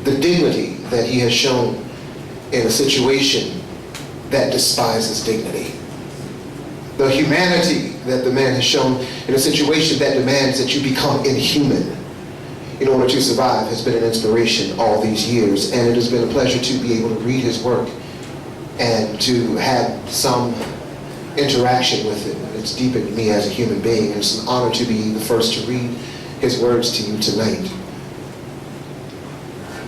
the dignity that he has shown in a situation that despises dignity. The humanity that the man has shown in a situation that demands that you become inhuman in order to survive has been an inspiration all these years, and it has been a pleasure to be able to read his work and to have some interaction with it. It's deepened me as a human being, and it's an honor to be the first to read his words to you tonight.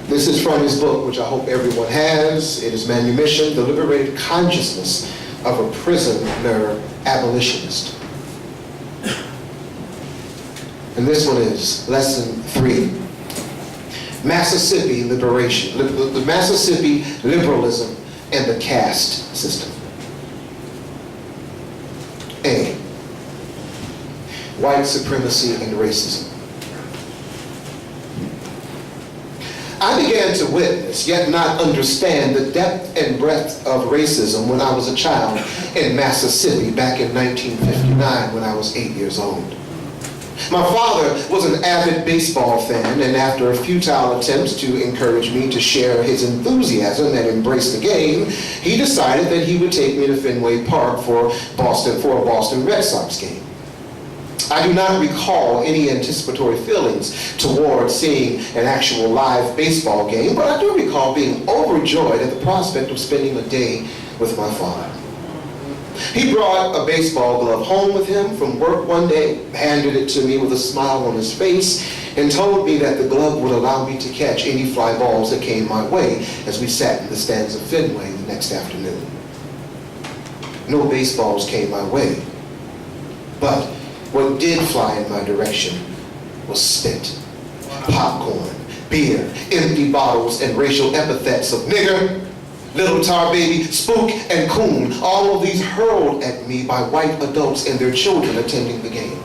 This is from his book, which I hope everyone has. It is Manumission, The Liberated Consciousness of a Prisoner Abolitionist. And this one is Lesson 3. Mississippi Liberation, the Mississippi Liberalism and the Caste System. A, white supremacy and racism. I began to witness, yet not understand, the depth and breadth of racism when I was a child in Mississippi back in 1959 when I was 8 years old. My father was an avid baseball fan, and after a futile attempt to encourage me to share his enthusiasm and embrace the game, he decided that he would take me to Fenway Park for a Boston Red Sox game. I do not recall any anticipatory feelings toward seeing an actual live baseball game, but I do recall being overjoyed at the prospect of spending a day with my father. He brought a baseball glove home with him from work one day, handed it to me with a smile on his face, and told me that the glove would allow me to catch any fly balls that came my way as we sat in the stands of Fenway the next afternoon. No baseballs came my way, but what did fly in my direction was spit, popcorn, beer, empty bottles, and racial epithets of nigger, little tar baby, spook, and coon, all of these hurled at me by white adults and their children attending the game.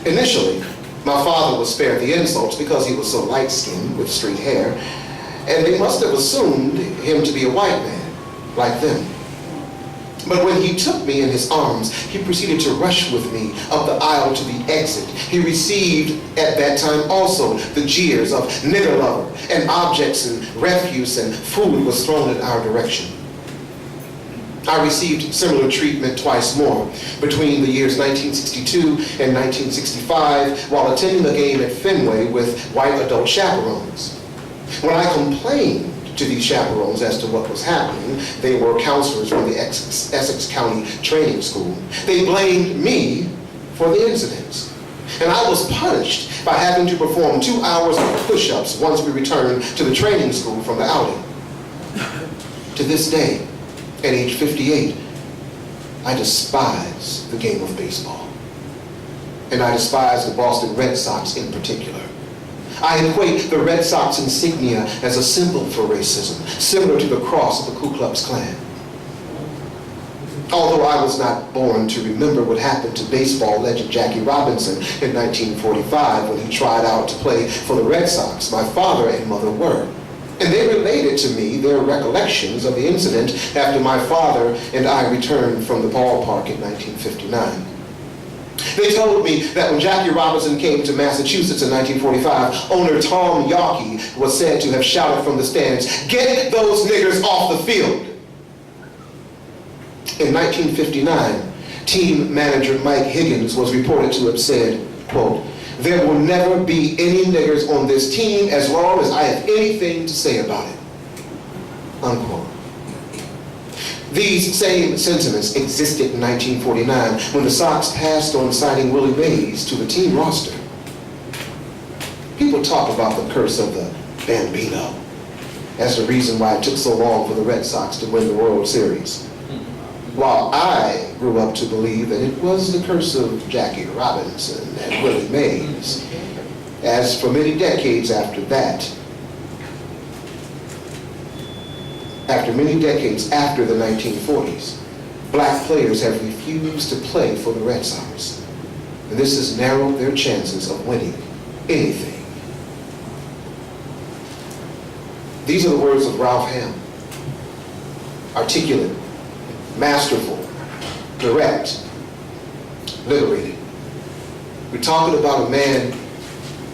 Initially, my father was spared the insults because he was so light-skinned with straight hair, and they must have assumed him to be a white man, like them. But when he took me in his arms, he proceeded to rush with me up the aisle to the exit. He received, at that time also, the jeers of nigger lover, and objects and refuse and food was thrown in our direction. I received similar treatment twice more between the years 1962 and 1965 while attending a game at Fenway with white adult chaperones. When I complained to these chaperones as to what was happening, they were counselors from the Essex County Training School. They blamed me for the incidents. And I was punished by having to perform 2 hours of push-ups once we returned to the training school from the outing. To this day, at age 58, I despise the game of baseball. And I despise the Boston Red Sox in particular. I equate the Red Sox insignia as a symbol for racism, similar to the cross of the Ku Klux Klan. Although I was not born to remember what happened to baseball legend Jackie Robinson in 1945 when he tried out to play for the Red Sox, my father and mother were. And they related to me their recollections of the incident after my father and I returned from the ballpark in 1959. They told me that when Jackie Robinson came to Massachusetts in 1945, owner Tom Yawkey was said to have shouted from the stands, "Get those niggers off the field." In 1959, team manager Mike Higgins was reported to have said, quote, "There will never be any niggers on this team as long as I have anything to say about it," unquote. These same sentiments existed in 1949 when the Sox passed on signing Willie Mays to the team roster. People talk about the curse of the Bambino as the reason why it took so long for the Red Sox to win the World Series, while I grew up to believe that it was the curse of Jackie Robinson and Willie Mays, as for many decades after that, after the 1940s, black players have refused to play for the Red Sox. And this has narrowed their chances of winning anything. These are the words of Ralph Hamm. Articulate, masterful, direct, liberated. We're talking about a man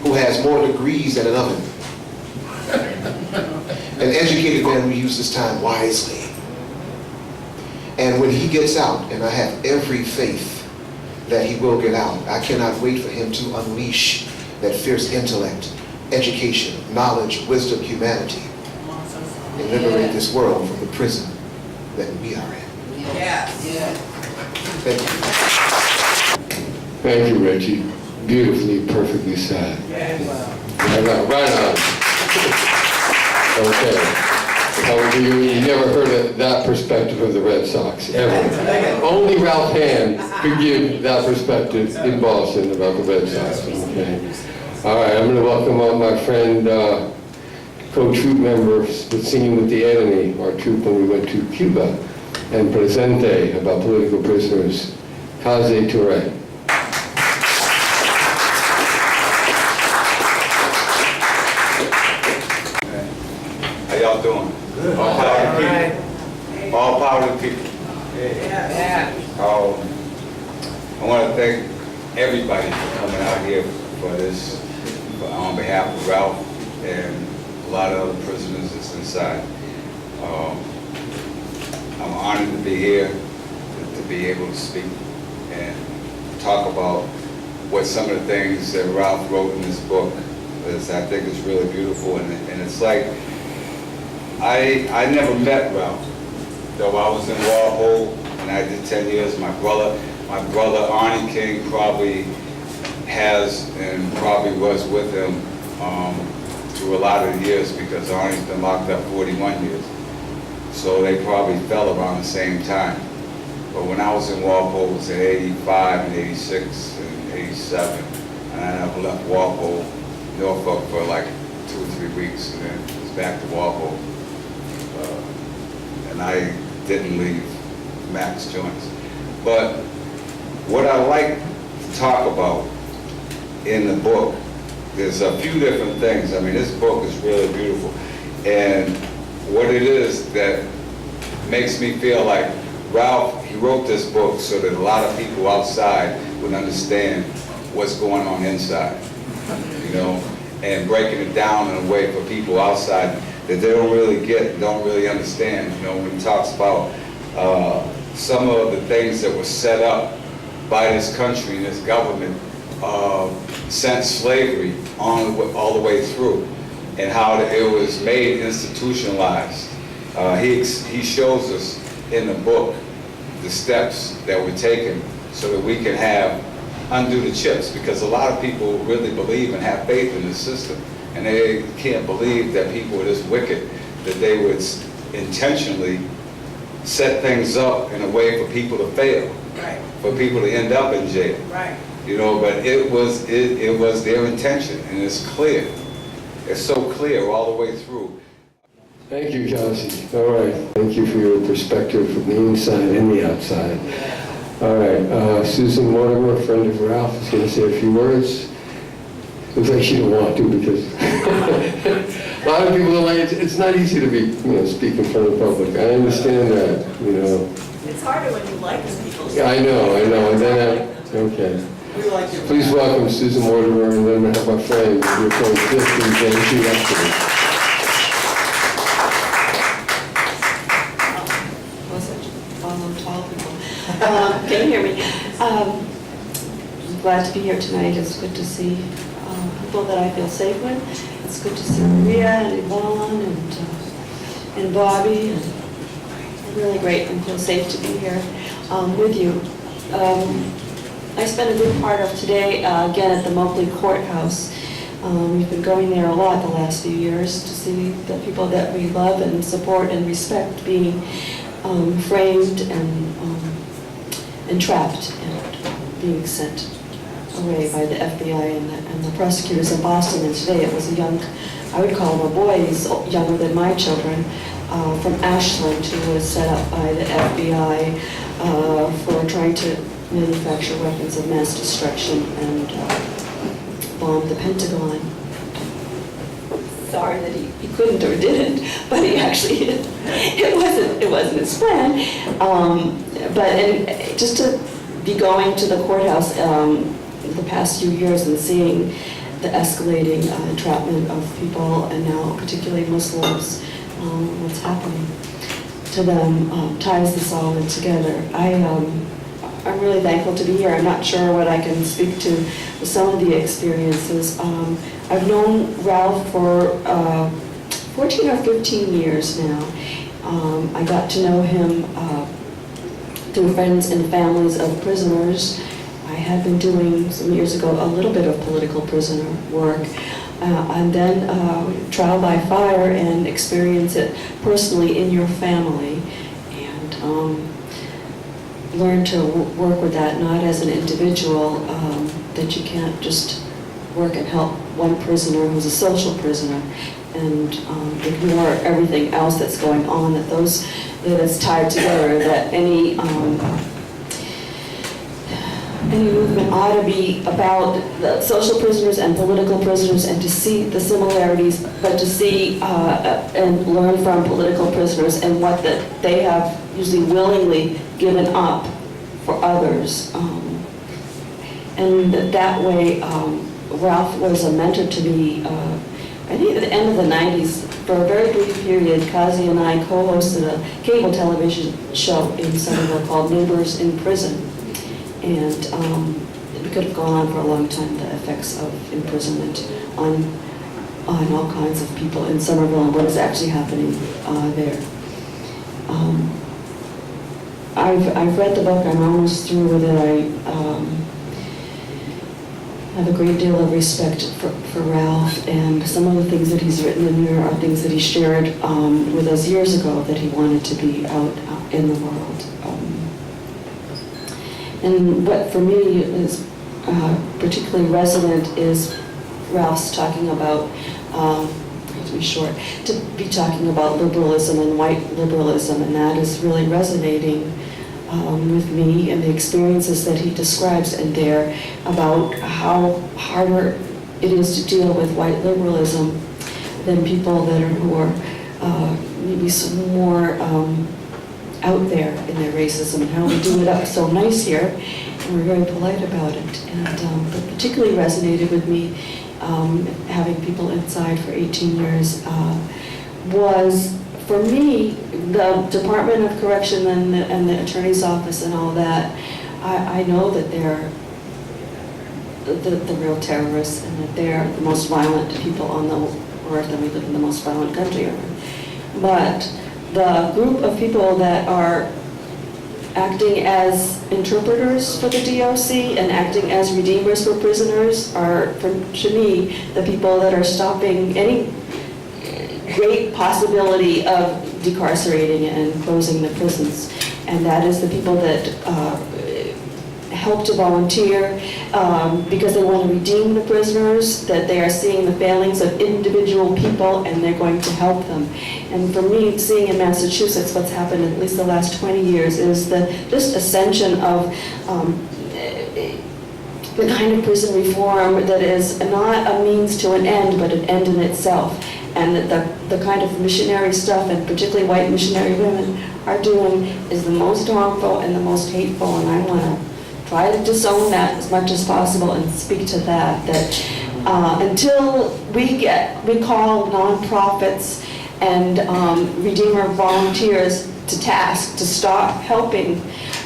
who has more degrees than an oven, An educated man who uses time wisely. And when he gets out, and I have every faith that he will get out, I cannot wait for him to unleash that fierce intellect, education, knowledge, wisdom, humanity, and liberate this world from the prison that we are in. Yeah. Thank you. Thank you, Reggie. Beautifully, perfectly said. Right on. Okay. However, you never heard of that perspective of the Red Sox, ever. Only Ralph Hamm could give that perspective in Boston about the Red Sox. Okay. All right, I'm going to welcome on my friend, co-troop member with Singing with the Enemy, our troop when we went to Cuba, and Presente about political prisoners, Kaze Touré. How y'all doing? Good. All power to people. All power to people. I want to thank everybody for coming out here for this, on behalf of Ralph and a lot of other prisoners that's inside. I'm honored to be here, to be able to speak and talk about what some of the things that Ralph wrote in this book is. I think it's really beautiful, and it's like, I never met Ralph, though I was in Walpole and I did 10 years. My brother Arnie King probably has and probably was with him through a lot of the years, because Arnie's been locked up 41 years. So they probably fell around the same time. But when I was in Walpole, it was in 85 and 86 and 87. And I never left Walpole, Norfolk, for like 2 or 3 weeks, and then it was back to Walpole. And I didn't leave Max Joints. But what I like to talk about in the book, there's a few different things. I mean, this book is really beautiful. And what it is that makes me feel like Ralph, he wrote this book so that a lot of people outside would understand what's going on inside, you know, and breaking it down in a way for people outside that they don't really get, don't really understand. You know, when he talks about some of the things that were set up by this country and this government since slavery all the way through, and how it was made institutionalized. He shows us in the book the steps that were taken so that we can undo the chips, because a lot of people really believe and have faith in the system, and they can't believe that people are this wicked that they would intentionally set things up in a way for people to fail, Right. for people to end up in jail. Right. You know, but it was their intention, and it's clear. It's so clear all the way through. Thank you, Kelsey. All right. Thank you for your perspective from the inside and the outside. All right. Susan Mortimer, friend of Ralph, is going to say a few words. Looks like she don't want to, because a lot of people don't like it. It's not easy to speak in front of the public. I understand that, It's harder when you like people. Yeah, I know. And then, okay. We like you. Please welcome Susan Mortimer, and then I have my friend, your friend, and then shoot after Tall people. Can you hear me? I'm glad to be here tonight. It's good to see people that I feel safe with. It's good to see Maria and Yvonne and Bobby. And really great and feel safe to be here with you. I spent a good part of today again at the Moakley Courthouse. We've been going there a lot the last few years to see the people that we love and support and respect being framed and entrapped and being sent away by the FBI and the prosecutors in Boston. And today it was a young, I would call him a boy, he's younger than my children, from Ashland, who was set up by the FBI for trying to manufacture weapons of mass destruction and bomb the Pentagon. Sorry that he couldn't or didn't, but he actually did. It wasn't his plan. But just to be going to the courthouse the past few years and seeing the escalating entrapment of people, and now particularly Muslims, what's happening to them ties this all in together. I'm really thankful to be here. I'm not sure what I can speak to with some of the experiences. I've known Ralph for 14 or 15 years now. I got to know him through friends and families of prisoners. I had been doing some years ago a little bit of political prisoner work, and then trial by fire and experience it personally in your family, and learn to work with that, not as an individual, that you can't just work and help one prisoner who's a social prisoner and ignore everything else that's going on, that it's tied together, that any movement ought to be about the social prisoners and political prisoners, and to see the similarities, but to see and learn from political prisoners and what that they have usually willingly given up for others. And that way, Ralph was a mentor to me. I think at the end of the 90s, for a very brief period, Kazi and I co-hosted a cable television show in Somerville called Neighbors in Prison. And we could have gone on for a long time, the effects of imprisonment on all kinds of people in Somerville and what is actually happening there. I've read the book. I'm almost through with it. I have a great deal of respect for Ralph, and some of the things that he's written in here are things that he shared with us years ago that he wanted to be out in the world. And what for me is particularly resonant is Ralph's talking about, to be short, to be talking about liberalism and white liberalism, and that is really resonating with me, and the experiences that he describes in there about how harder it is to deal with white liberalism than people who are maybe some more out there in their racism, and how we do it up so nice here, and we're very polite about it. And what particularly resonated with me, having people inside for 18 years, was, for me, the Department of Correction and the Attorney's Office and all that. I know that they're the real terrorists, and that they're the most violent people on the earth, and we live in the most violent country on earth. But the group of people that are acting as interpreters for the DOC and acting as redeemers for prisoners are, to me, the people that are stopping any great possibility of decarcerating and closing the prisons. And that is the people that help to volunteer because they want to redeem the prisoners, that they are seeing the failings of individual people and they're going to help them. And for me, seeing in Massachusetts what's happened in at least the last 20 years is the just ascension of the kind of prison reform that is not a means to an end, but an end in itself. And that the kind of missionary stuff, and particularly white missionary women, are doing is the most harmful and the most hateful, and I want to try to disown that as much as possible and speak to that until we call nonprofits and Redeemer volunteers to task to stop helping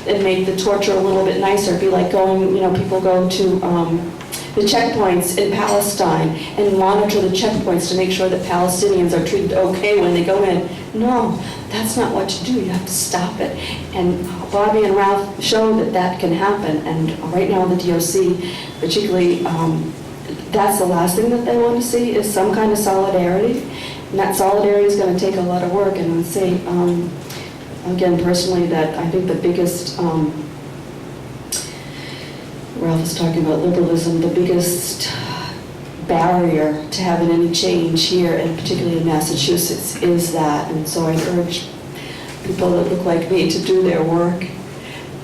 and make the torture a little bit nicer. It'd be like going, people go to the checkpoints in Palestine and monitor the checkpoints to make sure that Palestinians are treated okay when they go in. No, that's not what you do. You have to stop it. And Bobby and Ralph show that that can happen. And right now the DOC, particularly, that's the last thing that they want to see is some kind of solidarity. And that solidarity is going to take a lot of work. And I would say, again, personally, that I think the biggest, Ralph is talking about liberalism, the biggest barrier to having any change here, and particularly in Massachusetts, is that. And so I urge people that look like me to do their work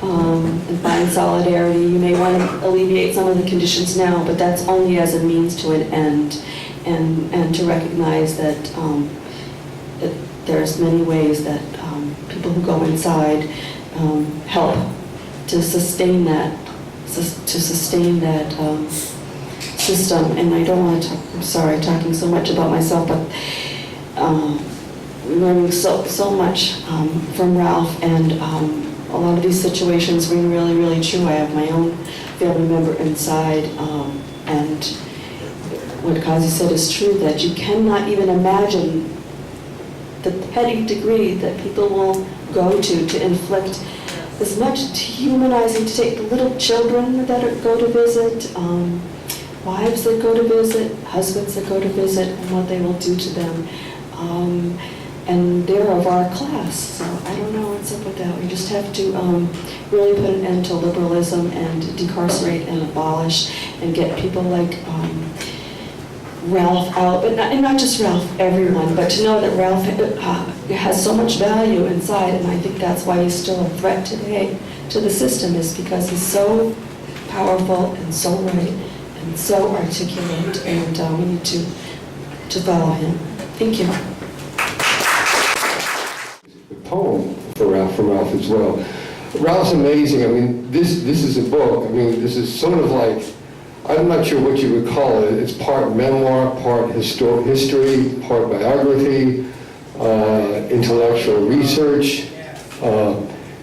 and find solidarity. You may want to alleviate some of the conditions now, but that's only as a means to an end, and to recognize that that there's many ways that people who go inside help to sustain that system. And I don't want to talk, I'm sorry, talking so much about myself, but learning so much from Ralph, and a lot of these situations ring really, really true. I have my own family member inside, and what Kazi said is true, that you cannot even imagine the petty degree that people will go to inflict as much dehumanizing, to take the little children that go to visit, wives that go to visit, husbands that go to visit, and what they will do to them. And they're of our class, so I don't know what's up with that. We just have to really put an end to liberalism and decarcerate and abolish and get people like Ralph out, but not just Ralph, everyone, but to know that Ralph has so much value inside, and I think that's why he's still a threat today to the system, is because he's so powerful and so right and so articulate, and we need to follow him. Thank you. Poem for Ralph as well. Ralph's amazing. I mean, this is a book. I mean, this is sort of like, I'm not sure what you would call it. It's part memoir, part history, part biography, intellectual research.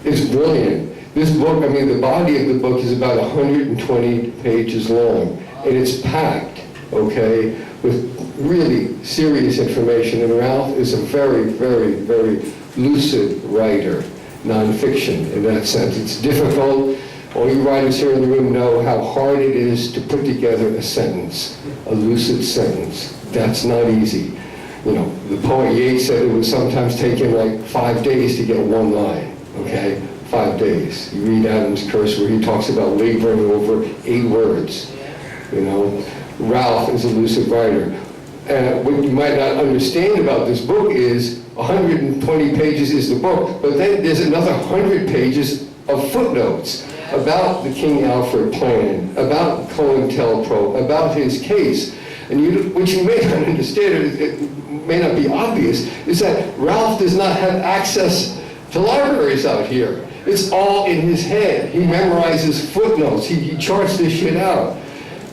It's brilliant. This book, I mean, the body of the book is about 120 pages long, and it's packed, okay, with really serious information. And Ralph is a very, very, very lucid writer, nonfiction in that sense. It's difficult. All you writers here in the room know how hard it is to put together a sentence, a lucid sentence. That's not easy. You know, the poet Yeats said it would sometimes take him like 5 days to get one line, okay? 5 days. You read Adam's Curse where he talks about laboring over 8 words, you know. Ralph is a lucid writer. What you might not understand about this book is 120 pages is the book, but then there's another 100 pages of footnotes about the King Alfred plan, about COINTELPRO, about his case. And what you may not understand, it may not be obvious, is that Ralph does not have access to libraries out here. It's all in his head. He memorizes footnotes. He charts this shit out.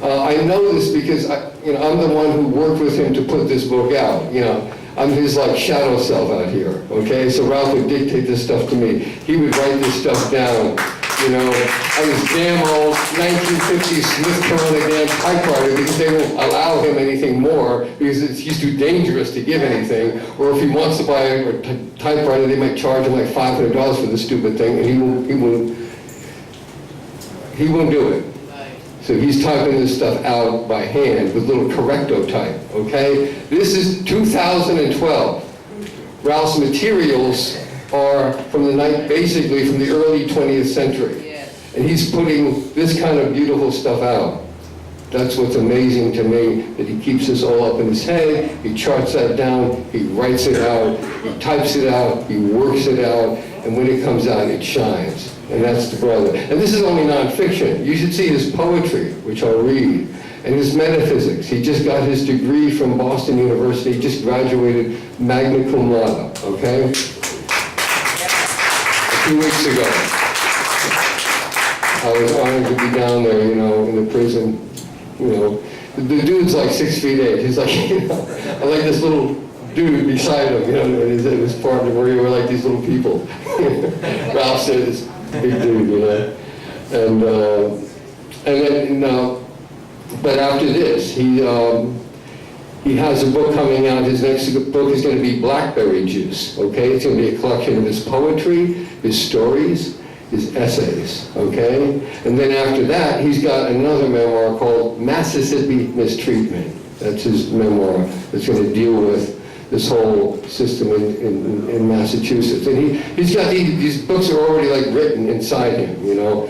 I know this because I'm the one who worked with him to put this book out. You know, I'm his like shadow self out here. Okay, so Ralph would dictate this stuff to me. He would write this stuff down. You know, I was damn old 1950s Smith Corona damn typewriter because they won't allow him anything more because he's too dangerous to give anything. Or if he wants to buy a typewriter, they might charge him like $500 for the stupid thing, and he won't do it. So he's typing this stuff out by hand with little correcto type, okay? This is 2012. Ralph's materials are from basically from the early 20th century. And he's putting this kind of beautiful stuff out. That's what's amazing to me, that he keeps this all up in his head, he charts that down, he writes it out, he types it out, he works it out, and when it comes out, it shines. And that's the brother. And this is only nonfiction. You should see his poetry, which I'll read, and his metaphysics. He just got his degree from Boston University, he just graduated magna cum laude, okay? A few weeks ago. I was honored to be down there, you know, in the prison. You know, the dude's like 6'8". He's like, you know, I like this little dude beside him, you know, and his partner, where you were like these little people. Ralph said, this big dude, you know. And then, but after this, he has a book coming out. His next book is going to be Blackberry Juice, okay? It's going to be a collection of his poetry, his stories, his essays, okay? And then after that, he's got another memoir called Mississippi Mistreatment. That's his memoir that's going to deal with this whole system in Massachusetts. And he's got these books are already like written inside him, you know.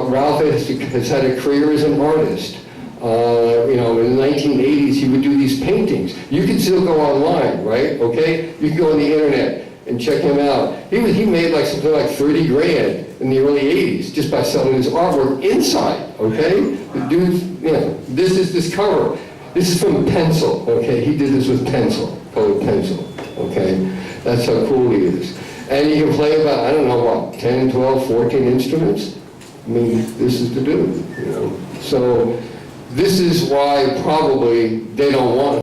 Ralph has had a career as an artist. You know, in the 1980s, he would do these paintings. You can still go online, right? Okay? You can go on the internet and check him out. He made like something like 30 grand in the early 80s just by selling his artwork inside, okay? The dude's, you know, this is this cover. This is from pencil, okay? He did this with pencil, colored pencil, okay? That's how cool he is. And you can play about, I don't know what, 10, 12, 14 instruments? I mean, this is the dude, you know? So this is why probably they don't want